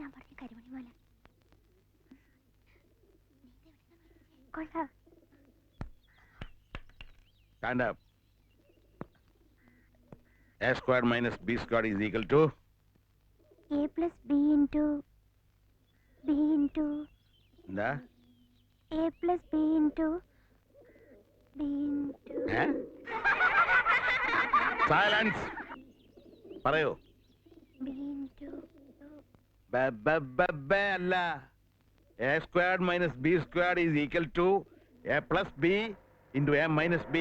ഞാൻ പറഞ്ഞ കരിമണി പോലെ Stand up. A squared minus B squared is equal to? A plus B into എന്താ? A plus B into Silence. പറയൂ. B into അല്ല. A squared minus B squared is equal to A plus B into A minus B.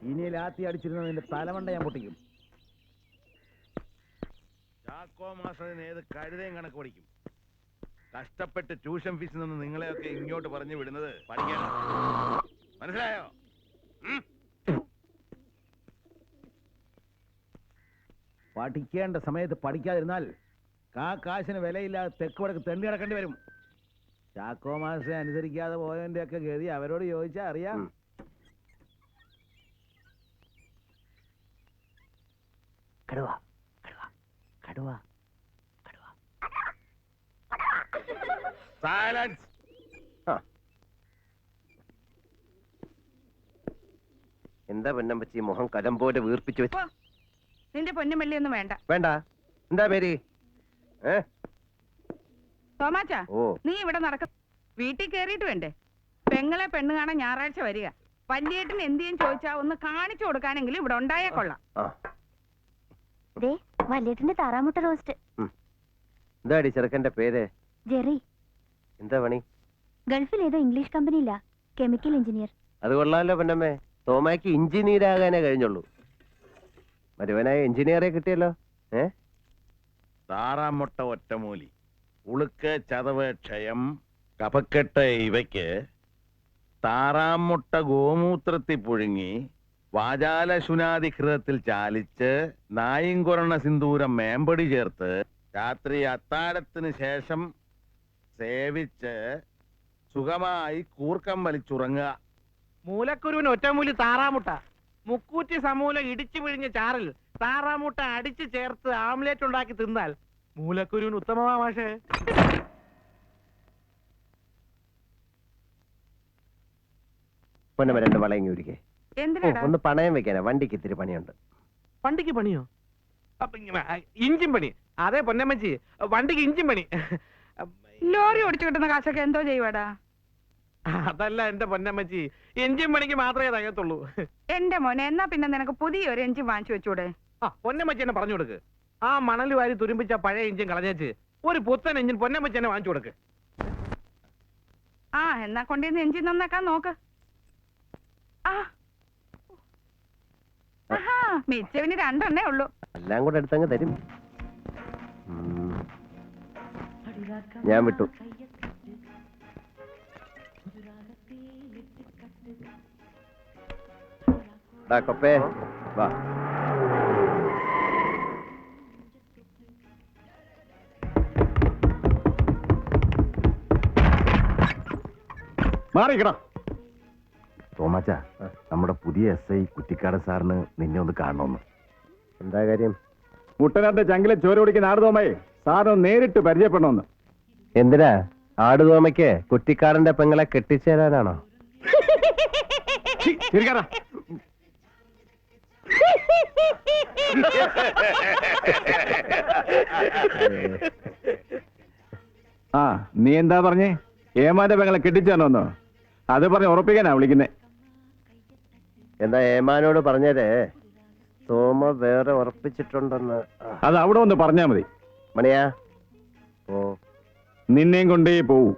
ഇനി ലാത്തി അടിച്ചിരുന്നതിന്റെ തലമണ്ട ഞാൻ പൊട്ടിക്കും. ചാക്കോ മാസ്റ്ററിന് ഏത് കഴുതയും കണക്ക് പഠിക്കും. കഷ്ടപ്പെട്ട് ട്യൂഷൻ ഫീസിൽ നിന്ന് നിങ്ങളെയൊക്കെ ഇങ്ങോട്ട് പറഞ്ഞു വിടുന്നത് പഠിക്കാൻ. മനസ്സിലായോ? പഠിക്കേണ്ട സമയത്ത് പഠിക്കാതിരുന്നാൽ കാശിന് വിലയില്ലാതെ തെക്ക് വടക്ക് തെണ്ടി കിടക്കേണ്ടി വരും. ചാക്കോ മാസ്റ്ററെ അനുസരിക്കാതെ പോയതിന്റെ ഒക്കെ ഗതി അവരോട് ചോദിച്ചാൽ അറിയാം. കടുവ കടുവ കടുവ കടുവ. സൈലൻസ്. എന്താ പൊന്നമ്പച്ചി മുഖം കലം പോലെ വീർപ്പിച്ചു വെച്ചു? നിന്റെ പൊന്നുമല്ലിയൊന്നും വേണ്ട. വേണ്ട. എന്താ പേര്? തോമാച്ചാ, നീ ഇവിടെ നടക്കും. വീട്ടിൽ കേറിയിട്ട് വേണ്ടേ? പെങ്ങളെ പെണ്ണ് കാണാൻ ഞായറാഴ്ച വരിക. വല്യേട്ടൻ എന്തിയും ചോദിച്ചാ ഒന്ന് കാണിച്ചു കൊടുക്കാനെങ്കിലും ഇവിടെ ഉണ്ടായാ കൊള്ളാം. വല്യേട്ടന്റെ താറാമുട്ട റോസ്റ്റ്. എന്താടി ചെറുക്കന്റെ പേര്? ജെറി. എന്താ പണി? ഗൾഫിൽ ഏതോ ഇംഗ്ലീഷ് കമ്പനിയില്ല, കെമിക്കൽ എഞ്ചിനീയർ. അത് കൊള്ളാമല്ലോ പൊന്നമ്മേ. തോമാക്ക് എഞ്ചിനീയർ ആകാനേ കഴിഞ്ഞുള്ളൂ. മരുവനായ എഞ്ചിനീയറെ കിട്ടിയല്ലോ. താറാമുട്ട ഒറ്റമൂലി, ഉളുക്ക്, ചതവ്, ക്ഷയം, കഫക്കെട്ട് ഇവയ്ക്ക് താറാമുട്ട ഗോമൂത്രത്തിൽ പുഴുങ്ങി വാചാലശുനാദിഘൃതത്തിൽ ചാലിച്ച് നായിങ്കുറണ സിന്ദൂരം മേമ്പടി ചേർത്ത് രാത്രി അത്താഴത്തിന് ശേഷം സേവിച്ച് സുഖമായി കൂർക്കം വലിച്ചുറങ്ങുക. മൂലക്കുരുവിന് ഒറ്റമൂലി താറാമുട്ട, മുക്കൂറ്റി സമൂലം ഇടിച്ചു പിഴിഞ്ഞ ചാറിൽ താറാമുട്ട അടിച്ചു ചേർത്ത് ആംലേറ്റ് ഉണ്ടാക്കി തിന്നാൽ മൂലക്കുരുവിന് ഉത്തമമാ മാഷേ. പൊന്നമ്മ രണ്ട് വളയങ്ങി ഒരുക്കേ. എന്തിനാ? ഒന്ന് പണയം വെക്കാനാ, വണ്ടിക്ക് ഇത്തിരി പണിയുണ്ട്. വണ്ടിക്ക് പണിയോ? ഇഞ്ചിൻ പണി? അതെ പൊന്നമ്മച്ചി, വണ്ടിക്ക് ഇഞ്ചിൻ പണി. ലോറി ഓടിച്ചു കിട്ടുന്ന കാശൊക്കെ എന്തോ ചെയ്യുവാടാ? അതല്ല എന്റെ പൊന്നമ്മച്ചി, എഞ്ചിൻ പണിക്ക് മാത്രമേ തകത്തുള്ളൂ. എന്റെ മോനെ, എന്നാ പിന്നെ നിനക്ക് പുതിയൊരു എഞ്ചിൻ വാങ്ങിച്ചു വെച്ചൂടെ? പൊന്നമ്മച്ചി എന്നെ പറഞ്ഞു കൊടുക്ക്. ആ മണൽ വാരി തുരുമ്പിച്ച പഴയ എഞ്ചിൻ കളഞ്ഞേച്ച് ഒരു പുത്തൻ എഞ്ചിൻ പൊന്നമ്മച്ചി എന്നെ വാങ്ങിച്ചു കൊടുക്ക്. എന്നാ കൊണ്ടിരുന്ന് എഞ്ചിൻ നന്നാക്കാൻ നോക്ക്. മിച്ചവിന് രണ്ടെണ്ണേ ഉള്ളൂ. എല്ലാം കൂടെ എടുത്തങ്ങ് തരും. ഞാൻ വിട്ടു. കൊപ്പേ വാ. മാറിക്കടാ തോമാച്ച, നമ്മുടെ പുതിയ SI കുറ്റിക്കാട് സാറിന് നിന്നെ ഒന്ന് കാണണമെന്ന്. എന്താ കാര്യം? മുട്ടനാട്ട് ചങ്കിലെ ചോരോടിക്കുന്ന ആടുതോമയെ സാറിന് നേരിട്ട് പരിചയപ്പെടണമെന്ന്. എന്തിനാ? ആടുതോമയ്ക്ക് കുറ്റിക്കാടന്റെ പെങ്ങളെ കെട്ടിച്ചേരാനാണോ? നീ എന്താ പറഞ്ഞേ? ഏമാന്റെ പെങ്ങളെ കെട്ടിച്ചേരണമെന്നോ? അത് പറഞ്ഞ് ഉറപ്പിക്കാനാ വിളിക്കുന്നേ. എന്താ ഏമാനോട് പറഞ്ഞത്? തോമ വേറെ ഉറപ്പിച്ചിട്ടുണ്ടെന്ന്. അത് അവിടെ ഒന്ന് പറഞ്ഞാ മതി. മണിയാ, നിന്നെയും കൊണ്ടേ പോവൂ.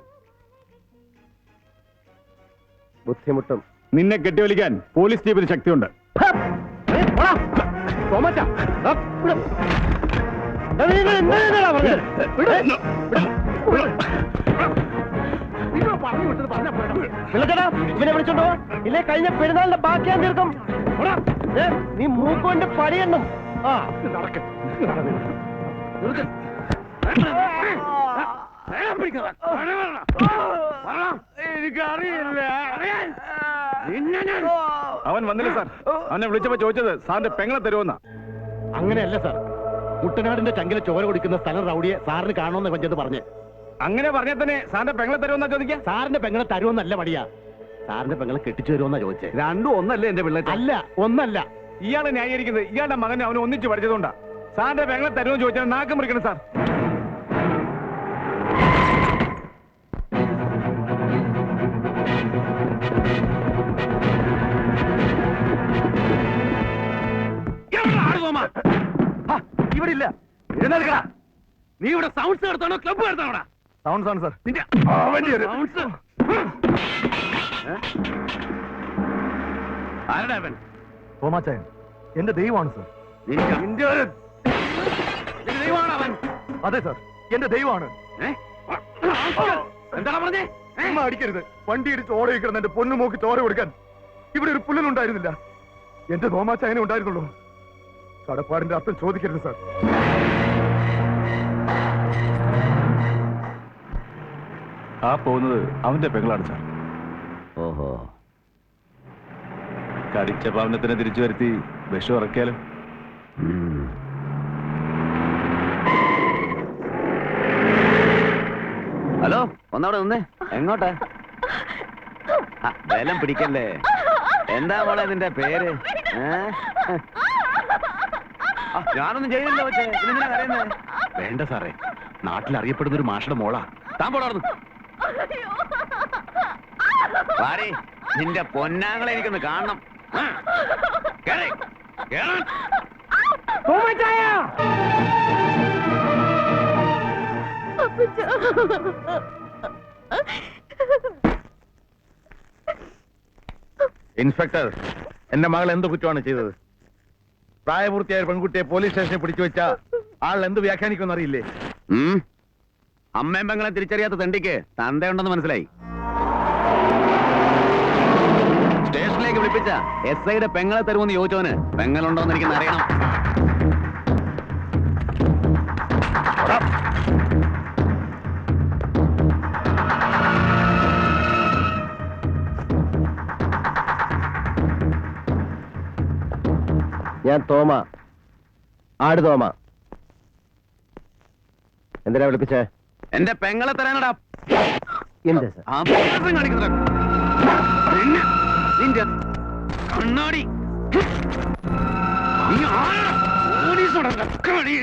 ബുദ്ധിമുട്ടും. നിന്നെ കെട്ടിവലിക്കാൻ പോലീസ് ജീപ്പിന് ശക്തിയുണ്ട്. ഇവനെ വിളിച്ചോണ്ടോ? ഇല്ലേ കഴിഞ്ഞ പെരുന്നാളിന്റെ ബാക്കിയാൻ തീർക്കും. നീ മൂക്കൊണ്ട് പടിയെണ്ണും. എനിക്കറിയില്ല. അവൻ വന്നില്ല സാർ. അവനെ വിളിച്ചപ്പോ ചോദിച്ചത് സാറിന്റെ പെങ്ങളെ തരുമെന്നാ. അങ്ങനെയല്ല സാർ, കുട്ടനാടിന്റെ ചങ്കിലെ ചോര കുടിക്കുന്ന സ്ഥലം റൗഡിയെ സാറിന് കാണുമെന്ന് പഞ്ചത് പറഞ്ഞ്. അങ്ങനെ പറഞ്ഞാൽ തന്നെ സാറിന്റെ പെങ്ങളെ തരുമെന്നാ ചോദിക്കാം. സാറിന്റെ പെങ്ങളെ തരുമെന്നല്ല മടിയാ, സാറിന്റെ പെങ്ങളെ കെട്ടിച്ചു തരുമെന്നാ ചോദിച്ചേ. രണ്ടും ഒന്നല്ലേ എന്റെ പിള്ളേർ? അല്ല, ഒന്നല്ല. ഇയാളെ ന്യായീകരിക്കുന്നത് ഇയാളുടെ മകനെ അവനെ ഒന്നിച്ച് പഠിച്ചതുകൊണ്ടാ. സാറിന്റെ പെങ്ങളെ തരുമെന്ന് ചോദിച്ചാൽ നാക്കം മുറിക്കണം സാർ. ഇവിടെ ഇല്ല. എഴുന്നേൽക്കടാ. നീ ഇവിടെ സൗണ്ട്സ് നടത്താണോ ക്ലബ്ബ് നടത്താണോടാ? Sound sound sir. നിന്റെ സൗണ്ട്സ്. ആരടാ അവൻ? തോമാച്ചായൻ എന്റെ ദൈവമാണ് സാർ. നിന്റെ ദൈവമാണ് അവൻ. അതെ സാർ, എന്റെ ദൈവമാണ്. എന്താ പറഞ്ഞേ? അടിക്കരുത്. വണ്ടി ഇടിച്ച് ഓടയിൽ കിടന്ന് എന്റെ പൊന്നു നോക്കി ചോര കൊടുക്കാൻ ഇവിടെ ഒരു പുല്ലനുണ്ടായിരുന്നില്ല. എന്റെ തോമാച്ചായനെ ഉണ്ടായിരുന്നുള്ളൂ. കടപ്പാടിന്റെ അർത്ഥം ചോദിക്കരുത് സാർ. ആ പോകുന്നത് അവന്റെ പെങ്ങളാണ് സാർ. ഓഹോ. കടിച്ച ഭവനത്തിനെ തിരിച്ചു വരുത്തി വിഷം ഇറക്കിയാലും. ഹലോ, ഒന്നവിടെ നിന്നേ. എങ്ങോട്ടാ? ബലം പിടിക്കല്ലേ. എന്താ മോളെ നിന്റെ പേര്? ഞാനൊന്നും ചെയ്തില്ല. വേണ്ട സാറേ, നാട്ടിൽ അറിയപ്പെടുന്ന ഒരു മാഷയുടെ മോളാ. താൻ പോടാർന്നു. പാരി, നിന്റെ പൊന്നാങ്ങളെ എനിക്കൊന്ന് കാണണം. ഇൻസ്പെക്ടർ, എന്റെ മകൾ എന്ത് കുറ്റമാണ് ചെയ്തത്? പ്രായപൂർത്തിയായ പെൺകുട്ടിയെ പോലീസ് സ്റ്റേഷനിൽ പിടിച്ചു വെച്ച ആൾ എന്ത് വ്യാഖ്യാനിക്കുമെന്ന് അറിയില്ലേ? അമ്മയും പെങ്ങളെ തിരിച്ചറിയാത്ത തണ്ടിക്ക് തന്തയുണ്ടെന്ന് മനസ്സിലായി. സ്റ്റേഷനിലേക്ക് വിളിപ്പിച്ച SIയുടെ പെങ്ങളെ തരുമെന്ന് ചോദിച്ചവന് പെങ്ങളുണ്ടോന്ന് എനിക്കൊന്ന് അറിയണം. ഞാൻ തോമ, ആട് തോമ. എന്തിനാ വിളിപ്പിച്ചേ? എന്റെ പെങ്ങളെ തരാനടാ. എന്താ സാർ? ആ പോലീസും കാണിക്കുന്നത് നിന്നെ, നിന്റെ കണ്ണാടി. നീ ആരാ? പോലീസോടെ കണ്ണാടി.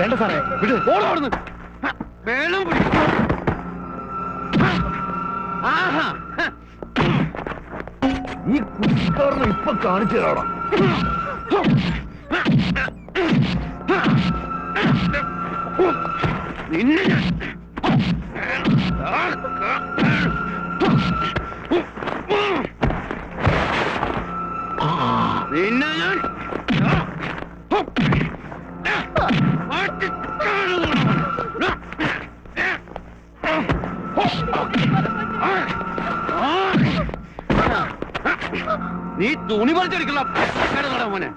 വേണ്ട സാറേ, വിട്. ഓടോടുന്നു വേണം പിടിക്കും. ആഹാ, ഈ കുട്ടിക്കാരനെ ഇപ്പൊ കാണിച്ചു തരാടാ. നിന്നെ നിന്നെ ഞാൻ നീ തുണി പറിച്ചെടുക്കല മോനെ.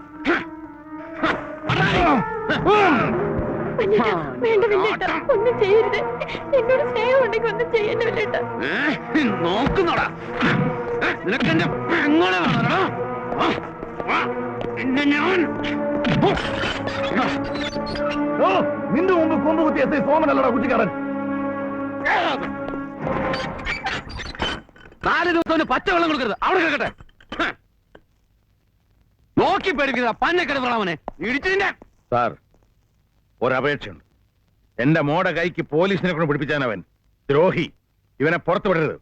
ഒന്നും ചെയ്യരുത്. എന്നോട് സ്നേഹം ഉണ്ടെങ്കിൽ ഒന്നും ചെയ്യണ്ട. നോക്കുന്നോടാ, നിനക്കെന്റെ പെങ്ങളെ വേണോ? പിന്നെ ഞാൻ നിന്റെ മുമ്പ് കൊമ്പ് കുത്തിയ SI സോമനല്ലടാ കുട്ടിക്കാരൻ. 4 ദിവസം പച്ചവെള്ളം കൊടുക്കരുത്. അവിടെ കേൾക്കട്ടെ. നോക്കി പേടിക്കുന്ന പന്നക്കെടുവണവനെ ഇടിച്ചതിന്റെ. സാർ, ഒരപേക്ഷയുണ്ട്. എന്റെ മോടെ കൈക്ക് പോലീസിനെ കൊണ്ട് പിടിപ്പിച്ചാനവൻ ദ്രോഹി. ഇവനെ പുറത്തു വിടരുത്.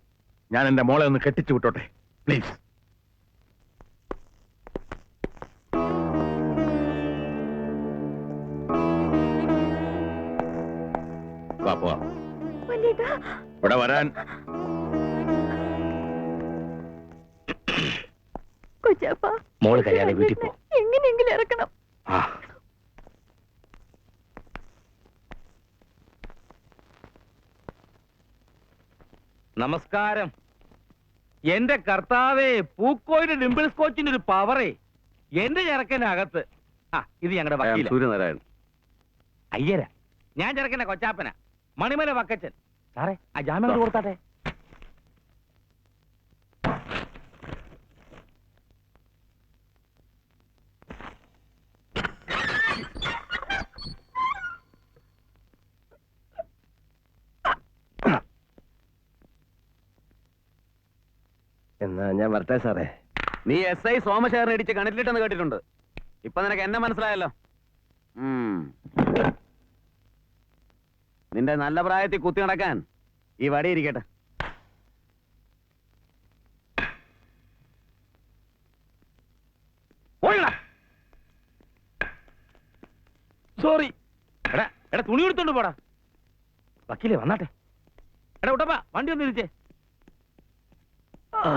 ഞാൻ എന്റെ മോളെ ഒന്ന് കെട്ടിച്ചു വിട്ടോട്ടെ, പ്ലീസ്. വാ പോവാം. ഇവിടെ വരാൻ. കൊച്ചപ്പ, മോള് കഴിയാതെ വീട്ടിൽ പോ. എങ്ങനെയെങ്കിലും ഇറക്കണം. നമസ്കാരം. എന്റെ കർത്താവേ, പൂക്കോയുടെ ഡിംപിൾ സ്കോച്ചിന്റെ ഒരു പവറേ. എന്റെ ചെറുക്കനകത്ത്. ഇത് ഞങ്ങളുടെ വക്കീല സൂര്യനാരായൺ. അയ്യര. ഞാൻ ചെറുക്കനെ കൊച്ചാപ്പന, മണിമല വക്കച്ചൻ. സാറേ, ആ ജാമ്യം കൊടുത്താട്ടെ. എന്നാ ഞാൻ വരട്ടെ സാറേ. നീ SI സോമശേഖരനെ ഇടിച്ച് കിണറ്റിലിട്ടെന്ന് കേട്ടിട്ടുണ്ട്. ഇപ്പൊ നിനക്ക് എന്നെ മനസ്സിലായല്ലോ. നിന്റെ നല്ല പ്രായത്തിൽ കുത്തി നടക്കാൻ ഈ വടി ഇരിക്കട്ടെ. സോറി. എടാ എടാ തുണി എടുത്തോണ്ട് പോടാ. വക്കീലേ വന്നാട്ടെ. എടാ ഉട്ടപ്പാ വണ്ടി ഒന്ന് ഇരിച്ചേ. ആ